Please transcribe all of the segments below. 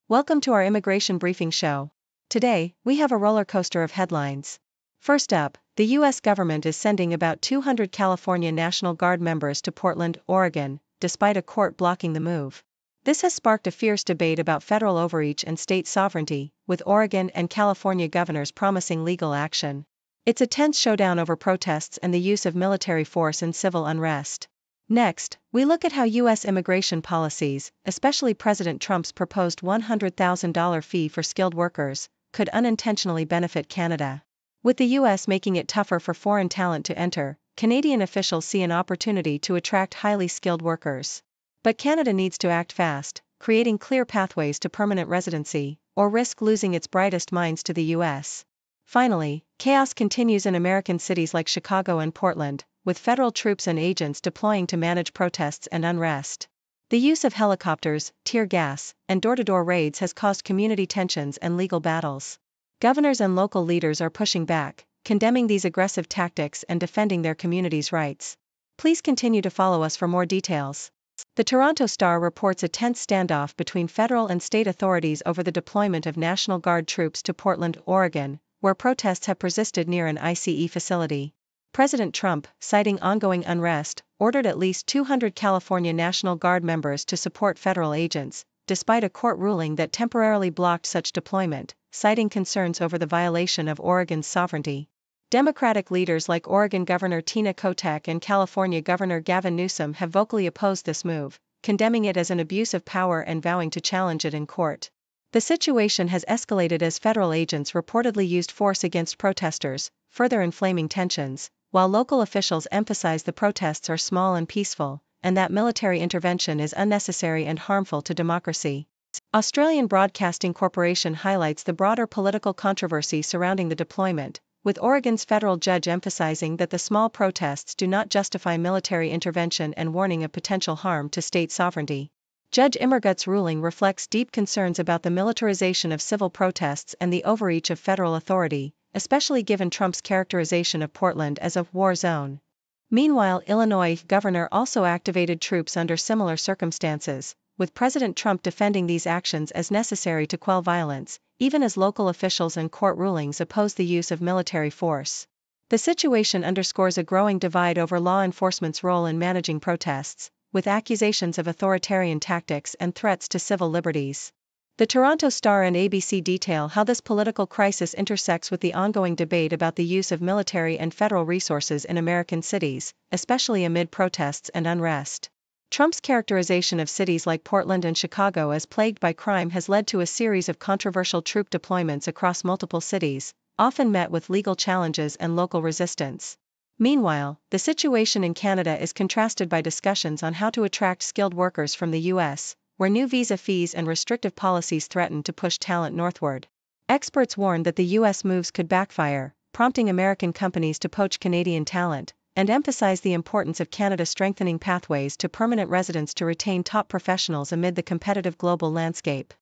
Welcome to our immigration briefing show. Today, we have a roller coaster of headlines. First up, the U.S. government is sending about 200 California National Guard members to Portland, Oregon, despite a court blocking the move. This has sparked a fierce debate about federal overreach and state sovereignty, with Oregon and California governors promising legal action. It's a tense showdown over protests and the use of military force in civil unrest. Next, we look at how U.S. immigration policies, especially President Trump's proposed $100,000 fee for skilled workers, could unintentionally benefit Canada. With the U.S. making it tougher for foreign talent to enter, Canadian officials see an opportunity to attract highly skilled workers. But Canada needs to act fast, creating clear pathways to permanent residency, or risk losing its brightest minds to the U.S. Finally, chaos continues in American cities like Chicago and Portland, with federal troops and agents deploying to manage protests and unrest. The use of helicopters, tear gas, and door-to-door raids has caused community tensions and legal battles. Governors and local leaders are pushing back, condemning these aggressive tactics and defending their communities' rights. Please continue to follow us for more details. The Toronto Star reports a tense standoff between federal and state authorities over the deployment of National Guard troops to Portland, Oregon, where protests have persisted near an ICE facility. President Trump, citing ongoing unrest, ordered at least 200 California National Guard members to support federal agents, despite a court ruling that temporarily blocked such deployment, citing concerns over the violation of Oregon's sovereignty. Democratic leaders like Oregon Governor Tina Kotek and California Governor Gavin Newsom have vocally opposed this move, condemning it as an abuse of power and vowing to challenge it in court. The situation has escalated as federal agents reportedly used force against protesters, further inflaming tensions, while local officials emphasize the protests are small and peaceful, and that military intervention is unnecessary and harmful to democracy. Australian Broadcasting Corporation highlights the broader political controversy surrounding the deployment, with Oregon's federal judge emphasizing that the small protests do not justify military intervention and warning of potential harm to state sovereignty. Judge Immergut's ruling reflects deep concerns about the militarization of civil protests and the overreach of federal authority, especially given Trump's characterization of Portland as a war zone. Meanwhile, Illinois governor also activated troops under similar circumstances, with President Trump defending these actions as necessary to quell violence, even as local officials and court rulings oppose the use of military force. The situation underscores a growing divide over law enforcement's role in managing protests, with accusations of authoritarian tactics and threats to civil liberties. The Toronto Star and ABC detail how this political crisis intersects with the ongoing debate about the use of military and federal resources in American cities, especially amid protests and unrest. Trump's characterization of cities like Portland and Chicago as plagued by crime has led to a series of controversial troop deployments across multiple cities, often met with legal challenges and local resistance. Meanwhile, the situation in Canada is contrasted by discussions on how to attract skilled workers from the U.S., where new visa fees and restrictive policies threaten to push talent northward. Experts warn that the U.S. moves could backfire, prompting American companies to poach Canadian talent, and emphasize the importance of Canada strengthening pathways to permanent residence to retain top professionals amid the competitive global landscape.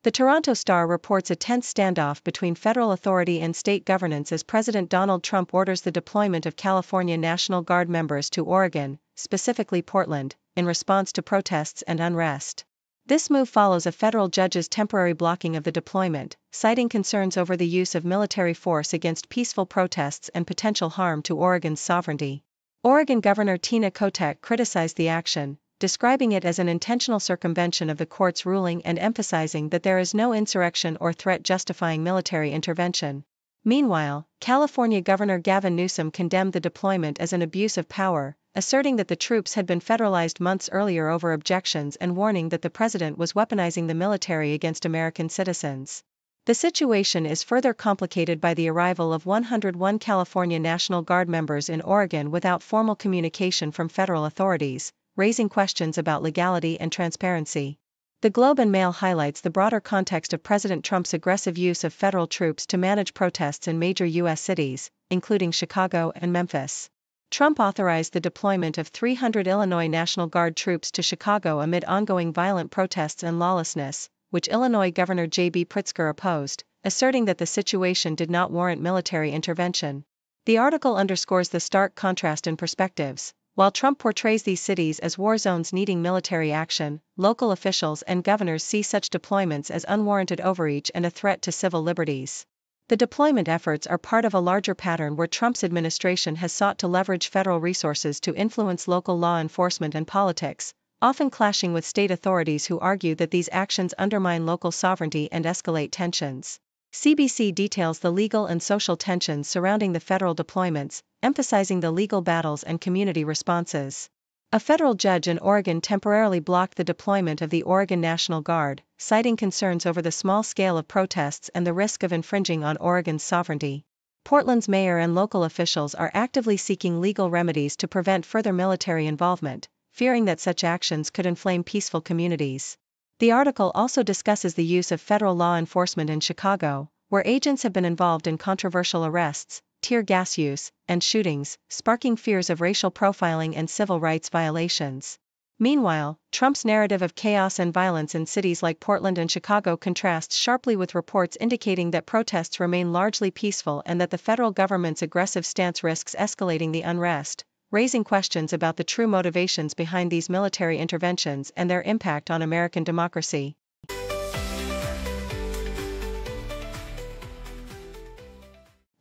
The Toronto Star reports a tense standoff between federal authority and state governance as President Donald Trump orders the deployment of California National Guard members to Oregon, specifically Portland, in response to protests and unrest. This move follows a federal judge's temporary blocking of the deployment, citing concerns over the use of military force against peaceful protests and potential harm to Oregon's sovereignty. Oregon Governor Tina Kotek criticized the action, describing it as an intentional circumvention of the court's ruling and emphasizing that there is no insurrection or threat justifying military intervention. Meanwhile, California Governor Gavin Newsom condemned the deployment as an abuse of power, asserting that the troops had been federalized months earlier over objections and warning that the president was weaponizing the military against American citizens. The situation is further complicated by the arrival of 101 California National Guard members in Oregon without formal communication from federal authorities, raising questions about legality and transparency. The Globe and Mail highlights the broader context of President Trump's aggressive use of federal troops to manage protests in major U.S. cities, including Chicago and Memphis. Trump authorized the deployment of 300 Illinois National Guard troops to Chicago amid ongoing violent protests and lawlessness, which Illinois Governor J.B. Pritzker opposed, asserting that the situation did not warrant military intervention. The article underscores the stark contrast in perspectives, While Trump portrays these cities as war zones needing military action, local officials and governors see such deployments as unwarranted overreach and a threat to civil liberties. The deployment efforts are part of a larger pattern where Trump's administration has sought to leverage federal resources to influence local law enforcement and politics, often clashing with state authorities who argue that these actions undermine local sovereignty and escalate tensions. CBC details the legal and social tensions surrounding the federal deployments, emphasizing the legal battles and community responses. A federal judge in Oregon temporarily blocked the deployment of the Oregon National Guard, citing concerns over the small scale of protests and the risk of infringing on Oregon's sovereignty. Portland's mayor and local officials are actively seeking legal remedies to prevent further military involvement, fearing that such actions could inflame peaceful communities. The article also discusses the use of federal law enforcement in Chicago, where agents have been involved in controversial arrests, tear gas use, and shootings, sparking fears of racial profiling and civil rights violations. Meanwhile, Trump's narrative of chaos and violence in cities like Portland and Chicago contrasts sharply with reports indicating that protests remain largely peaceful and that the federal government's aggressive stance risks escalating the unrest, raising questions about the true motivations behind these military interventions and their impact on American democracy.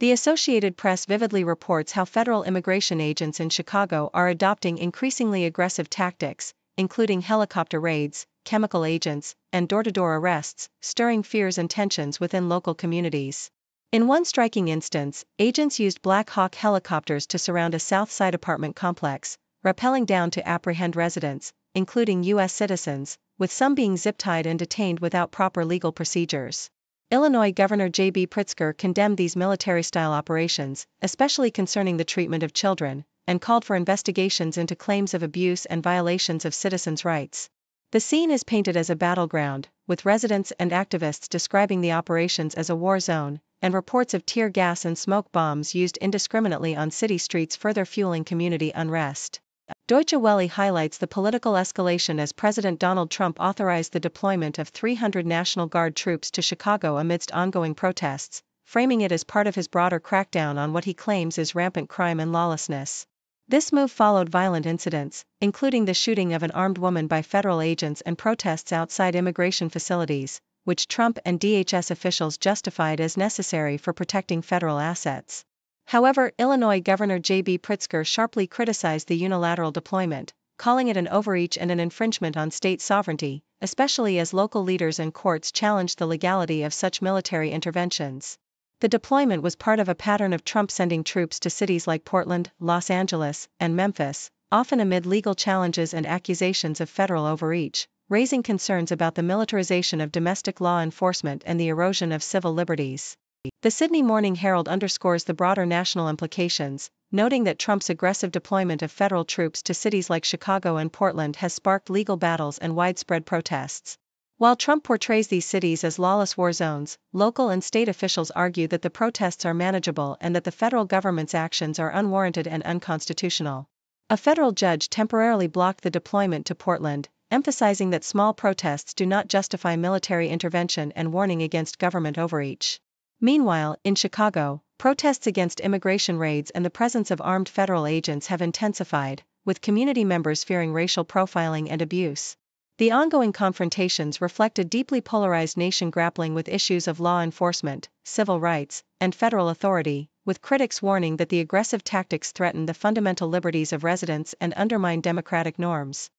The Associated Press vividly reports how federal immigration agents in Chicago are adopting increasingly aggressive tactics, including helicopter raids, chemical agents, and door-to-door arrests, stirring fears and tensions within local communities. In one striking instance, agents used Black Hawk helicopters to surround a South Side apartment complex, rappelling down to apprehend residents, including U.S. citizens, with some being zip-tied and detained without proper legal procedures. Illinois Governor J.B. Pritzker condemned these military-style operations, especially concerning the treatment of children, and called for investigations into claims of abuse and violations of citizens' rights. The scene is painted as a battleground, with residents and activists describing the operations as a war zone, and reports of tear gas and smoke bombs used indiscriminately on city streets further fueling community unrest. Deutsche Welle highlights the political escalation as President Donald Trump authorized the deployment of 300 National Guard troops to Chicago amidst ongoing protests, framing it as part of his broader crackdown on what he claims is rampant crime and lawlessness. This move followed violent incidents, including the shooting of an armed woman by federal agents and protests outside immigration facilities, which Trump and DHS officials justified as necessary for protecting federal assets. However, Illinois Governor J.B. Pritzker sharply criticized the unilateral deployment, calling it an overreach and an infringement on state sovereignty, especially as local leaders and courts challenged the legality of such military interventions. The deployment was part of a pattern of Trump sending troops to cities like Portland, Los Angeles, and Memphis, often amid legal challenges and accusations of federal overreach, raising concerns about the militarization of domestic law enforcement and the erosion of civil liberties. The Sydney Morning Herald underscores the broader national implications, noting that Trump's aggressive deployment of federal troops to cities like Chicago and Portland has sparked legal battles and widespread protests. While Trump portrays these cities as lawless war zones, local and state officials argue that the protests are manageable and that the federal government's actions are unwarranted and unconstitutional. A federal judge temporarily blocked the deployment to Portland, emphasizing that small protests do not justify military intervention and warning against government overreach. Meanwhile, in Chicago, protests against immigration raids and the presence of armed federal agents have intensified, with community members fearing racial profiling and abuse. The ongoing confrontations reflect a deeply polarized nation grappling with issues of law enforcement, civil rights, and federal authority, with critics warning that the aggressive tactics threaten the fundamental liberties of residents and undermine democratic norms.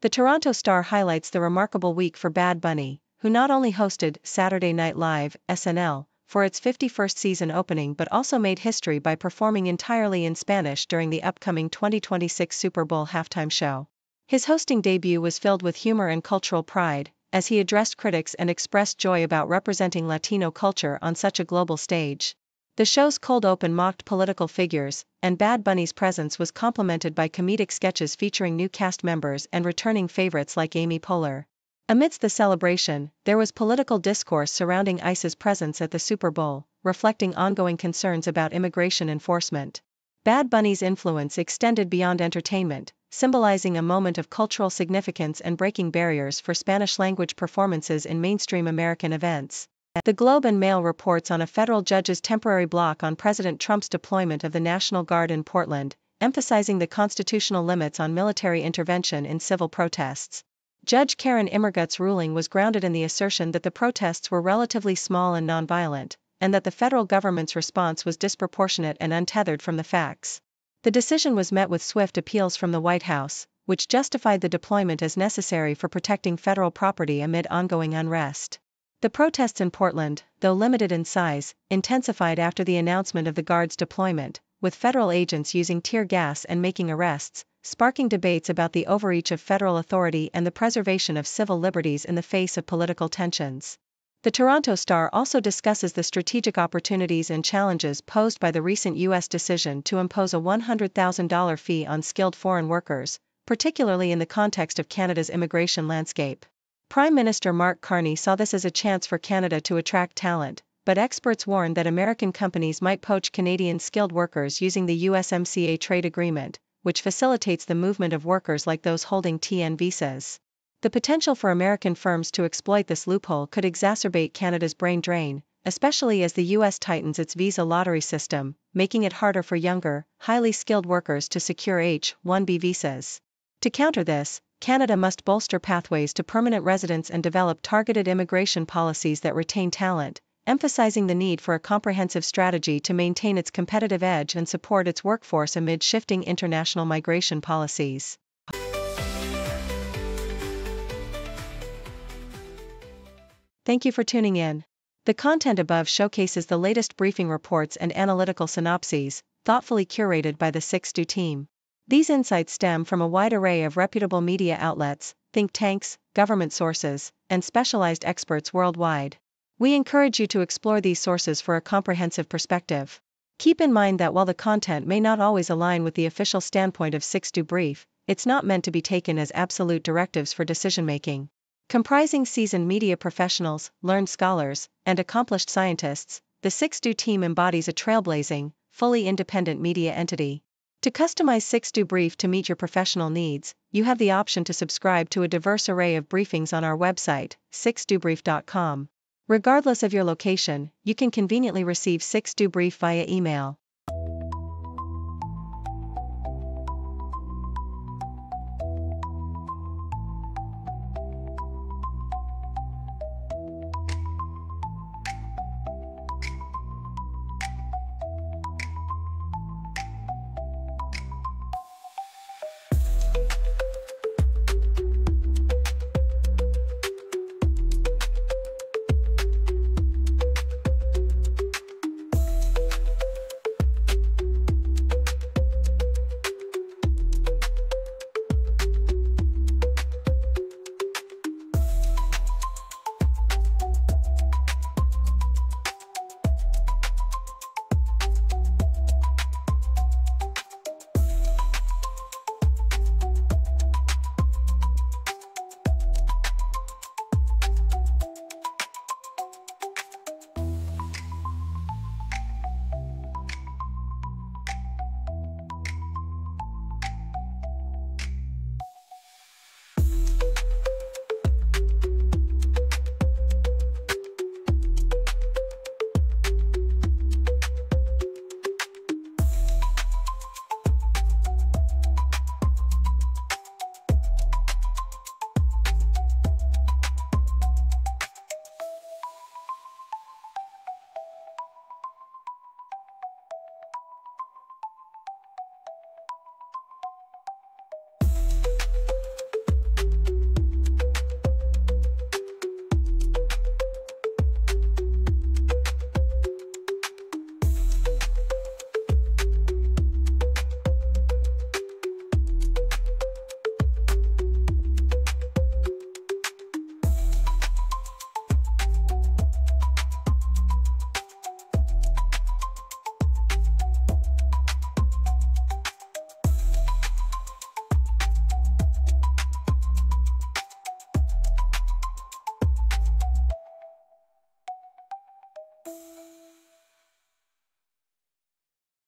The Toronto Star highlights the remarkable week for Bad Bunny, who not only hosted Saturday Night Live (SNL) for its 51st season opening but also made history by performing entirely in Spanish during the upcoming 2026 Super Bowl halftime show. His hosting debut was filled with humor and cultural pride, as he addressed critics and expressed joy about representing Latino culture on such a global stage. The show's cold open mocked political figures, and Bad Bunny's presence was complemented by comedic sketches featuring new cast members and returning favorites like Amy Poehler. Amidst the celebration, there was political discourse surrounding ICE's presence at the Super Bowl, reflecting ongoing concerns about immigration enforcement. Bad Bunny's influence extended beyond entertainment, symbolizing a moment of cultural significance and breaking barriers for Spanish-language performances in mainstream American events. The Globe and Mail reports on a federal judge's temporary block on President Trump's deployment of the National Guard in Portland, emphasizing the constitutional limits on military intervention in civil protests. Judge Karen Immergut's ruling was grounded in the assertion that the protests were relatively small and nonviolent, and that the federal government's response was disproportionate and untethered from the facts. The decision was met with swift appeals from the White House, which justified the deployment as necessary for protecting federal property amid ongoing unrest. The protests in Portland, though limited in size, intensified after the announcement of the Guard's deployment, with federal agents using tear gas and making arrests, sparking debates about the overreach of federal authority and the preservation of civil liberties in the face of political tensions. The Toronto Star also discusses the strategic opportunities and challenges posed by the recent U.S. decision to impose a $100,000 fee on skilled foreign workers, particularly in the context of Canada's immigration landscape. Prime Minister Mark Carney saw this as a chance for Canada to attract talent, but experts warned that American companies might poach Canadian skilled workers using the USMCA trade agreement, which facilitates the movement of workers like those holding TN visas. The potential for American firms to exploit this loophole could exacerbate Canada's brain drain, especially as the U.S. tightens its visa lottery system, making it harder for younger, highly skilled workers to secure H-1B visas. To counter this, Canada must bolster pathways to permanent residence and develop targeted immigration policies that retain talent, emphasizing the need for a comprehensive strategy to maintain its competitive edge and support its workforce amid shifting international migration policies. Thank you for tuning in. The content above showcases the latest briefing reports and analytical synopses, thoughtfully curated by the 6Do team. These insights stem from a wide array of reputable media outlets, think tanks, government sources, and specialized experts worldwide. We encourage you to explore these sources for a comprehensive perspective. Keep in mind that while the content may not always align with the official standpoint of 6Do Brief, it's not meant to be taken as absolute directives for decision-making. Comprising seasoned media professionals, learned scholars, and accomplished scientists, the 6Do team embodies a trailblazing, fully independent media entity. To customize 6Do Brief to meet your professional needs, you have the option to subscribe to a diverse array of briefings on our website, 6dobrief.com. Regardless of your location, you can conveniently receive 6Do Brief via email.